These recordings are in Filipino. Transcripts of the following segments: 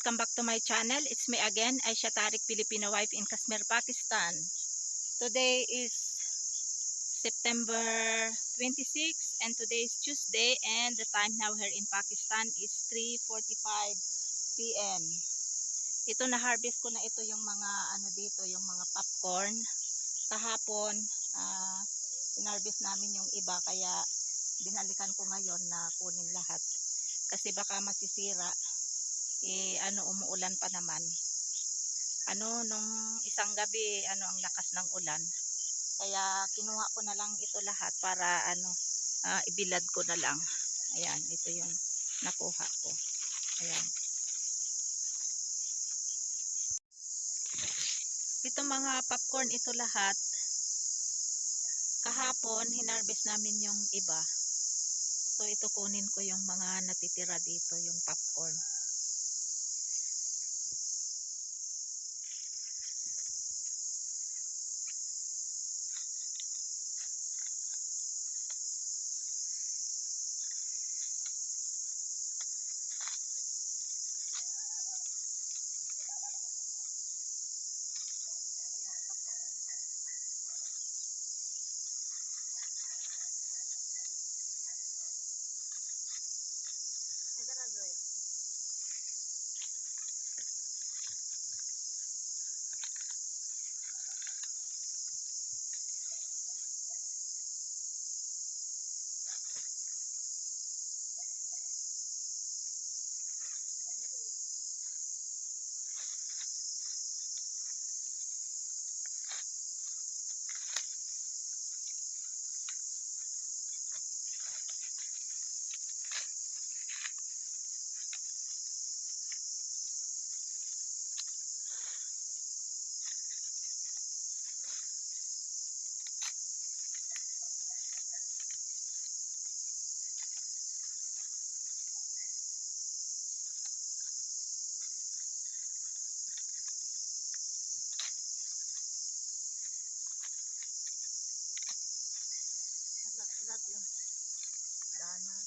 welcome back to my channel. It's me again, Aisha Tariq, Filipino wife in Kashmir, Pakistan. Today is September 26 and today is Tuesday and the time now here in Pakistan is 3:45 p.m. Ito na harvest ko na ito yung mga dito, yung mga popcorn. Kahapon, inharvest namin yung iba kaya binalikan ko ngayon na kunin lahat. Kasi baka masisira. Umuulan pa naman. Nung isang gabi, ang lakas ng ulan. Kaya kinuha ko na lang ito lahat para ibilad ko na lang. Ayan, ito yung nakuha ko. Ayan. Ito mga popcorn, ito lahat. Kahapon, hinarvest namin yung iba. So, ito kunin ko yung mga natitira dito, yung popcorn. Dana.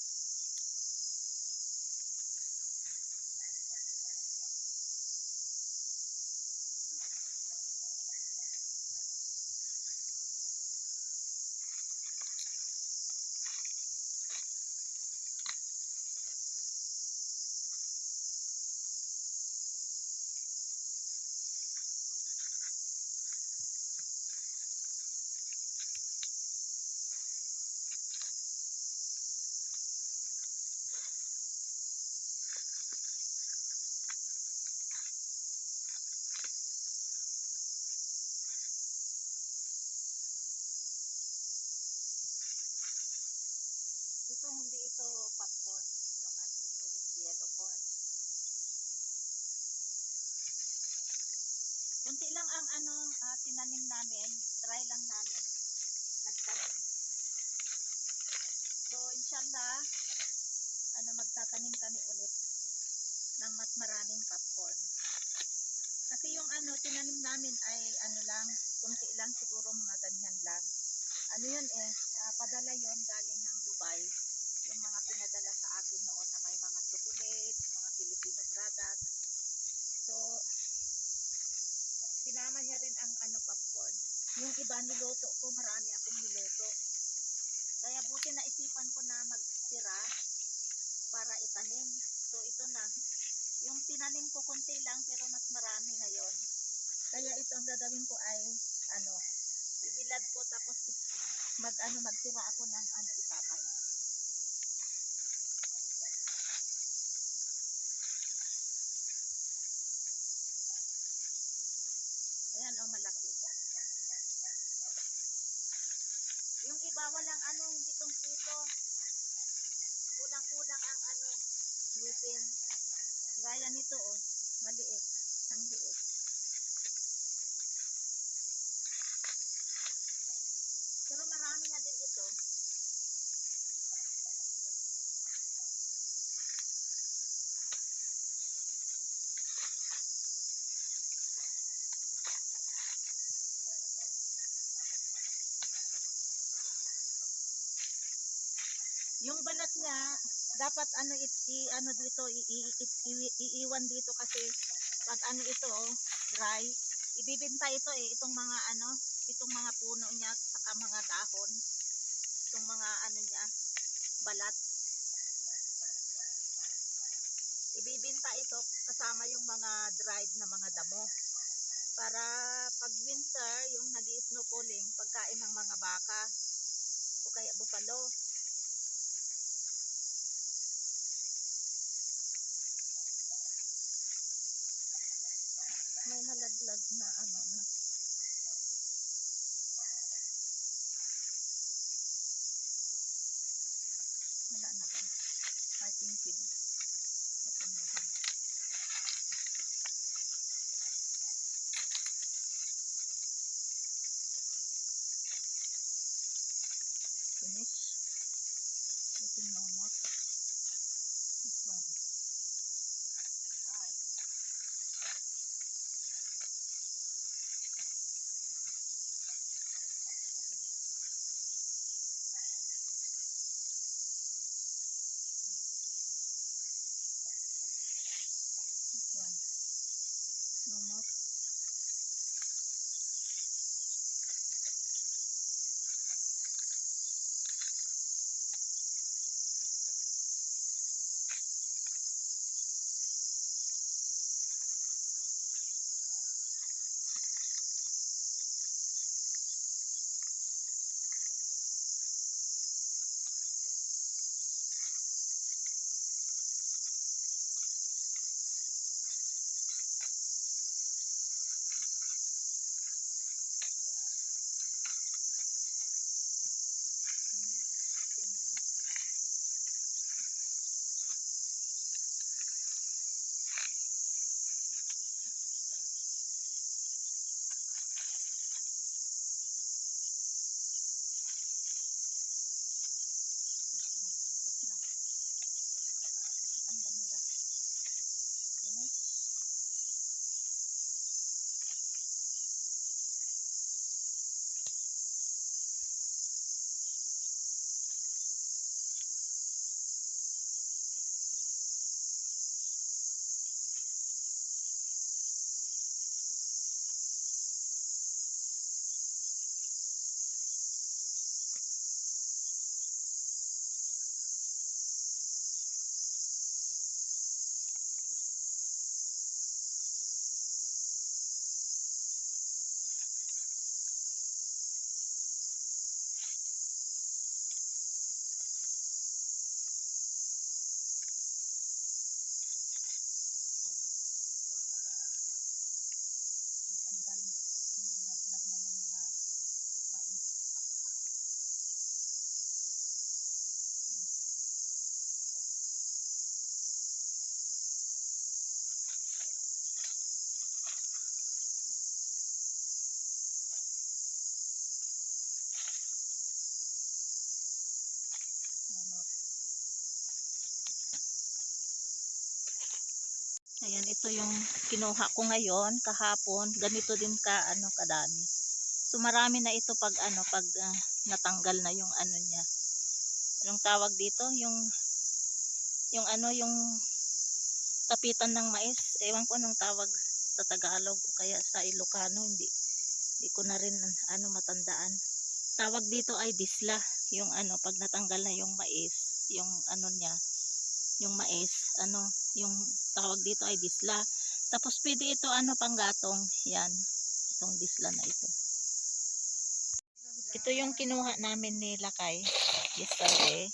Ito hindi ito popcorn, yung ito yung yellow corn. Kunti lang ang tinanim namin, try lang namin. Nagtanim. So inshallah, magtatanim kami ulit ng mas maraming popcorn. Kasi yung tinanim namin ay lang, kunti lang siguro mga ganyan lang. Padala yon galing ng Dubai. Yung mga pinadala sa akin noon na may mga chocolate, mga Filipino products. So, sinama niya rin ang popcorn. Yung iba niluto ko, marami akong niluto. Kaya buti na isipan ko na magtira para itanim. So, ito na. Yung tinanim ko konti lang pero mas marami ngayon. Kaya ito ang gagawin ko ay ibilad ko tapos magtira ako ng itatanim. Ayan malaki. Yung iba walang hindi kompleto. Kulang-kulang ang ngipin. Gaya nito maliit, ang liit. Pero marami na din ito. Yung balat niya, dapat ano ano dito iiwan dito kasi pag ano ito dry, ibibenta ito itong mga itong mga puno niya at saka mga dahon, itong mga ano niya, balat. Ibibenta ito kasama yung mga dried na mga damo para pag winter yung nag-i-snowfalling, pagkain ng mga baka o kaya bupalo. May nalaglag na ano na. Wala na ba? I think finish. Finish. Ito no more. This one. This one. No more. Tanggal na lang. Finish. Tanggal. Nalaglag na yung mga mais. No more. Ayan, ito yung kinuha ko ngayon, kahapon. Ganito din kadami. So marami na ito pag natanggal na yung ano niya. Anong tawag dito? Yung kapitan ng mais. Ewan ko anong tawag sa Tagalog o kaya sa Ilocano, hindi ko na rin matandaan. Tawag dito ay disla, yung pag natanggal na yung mais, yung niya, yung mais, yung tawag dito ay disla. Tapos pwede ito panggatong, yan, itong disla na ito. Ito yung kinuha namin ni Lakay yesterday.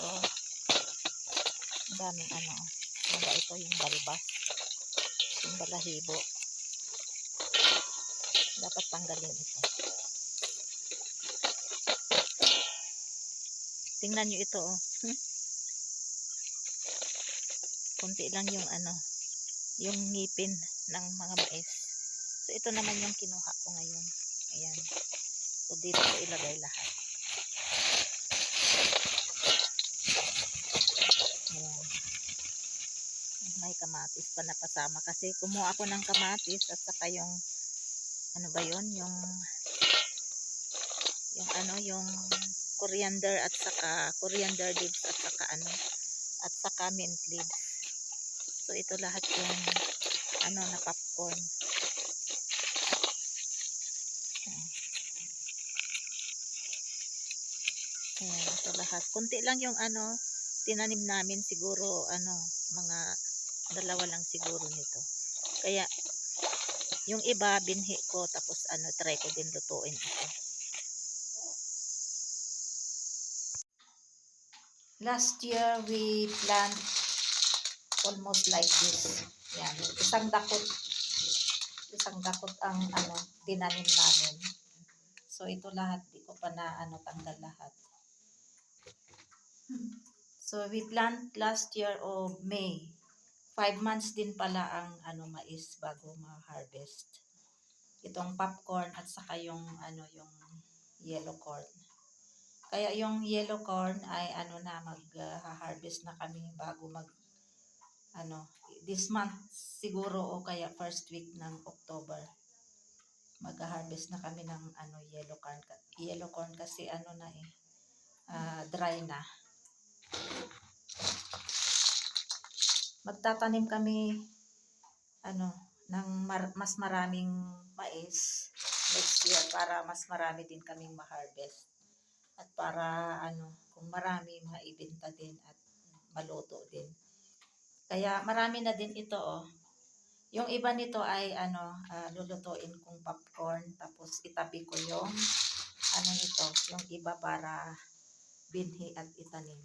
So, ang daming ito yung balbas, yung balahibo. Dapat tanggalin ito. Tingnan nyo ito, oh. Kunti lang yung yung ngipin ng mga mais. So, ito naman yung kinuha ko ngayon. Ayan. So, dito ko ilagay lahat. Ayan. May kamatis pa napasama kasi kumuha ako ng kamatis at saka yung yung coriander at saka coriander leaves at saka at saka mint leaves. So ito lahat yung na popcorn. Ayan, ito lahat. Kunti lang yung tinanim namin, siguro mga 2 lang siguro nito. Kaya yung iba binhi ko, tapos try ko din lutuin ito. Last year we plant almost like this. Yan, isang dakot ang tinanim namin. So ito lahat, di ko pa na tanggal lahat. So we plant last year of May. 5 months din pala ang mais bago ma-harvest. Itong popcorn at saka yung yung yellow corn. Kaya yung yellow corn ay mag-harvest na kami bago this month siguro o kaya first week ng October. Mag-harvest na kami ng yellow corn. Yellow corn kasi dry na. Magtatanim kami ng mas maraming mais next year para mas marami din kaming ma-harvest. At para kung marami maibenta din at maluto din. Kaya marami na din ito Yung iba nito ay lulutuin kong popcorn, tapos itabi ko yung yung iba para binhi at itanim.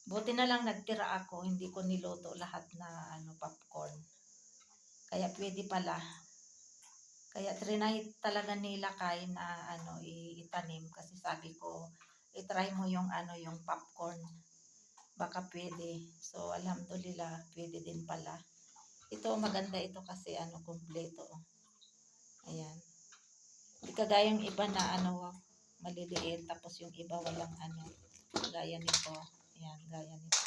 Buti na lang nagtira ako, hindi ko niluto lahat na popcorn. Kaya pwede pala. Kaya trinay talaga nila kay na itanim, kasi sabi ko i-try mo yung yung popcorn. Baka pwede. So alhamdulillah, pwede din pala. Ito maganda ito kasi kumpleto. Ayan. Hindi kagayang iba na maliliit, tapos yung iba walang gaya nito. Ayan, gaya nito.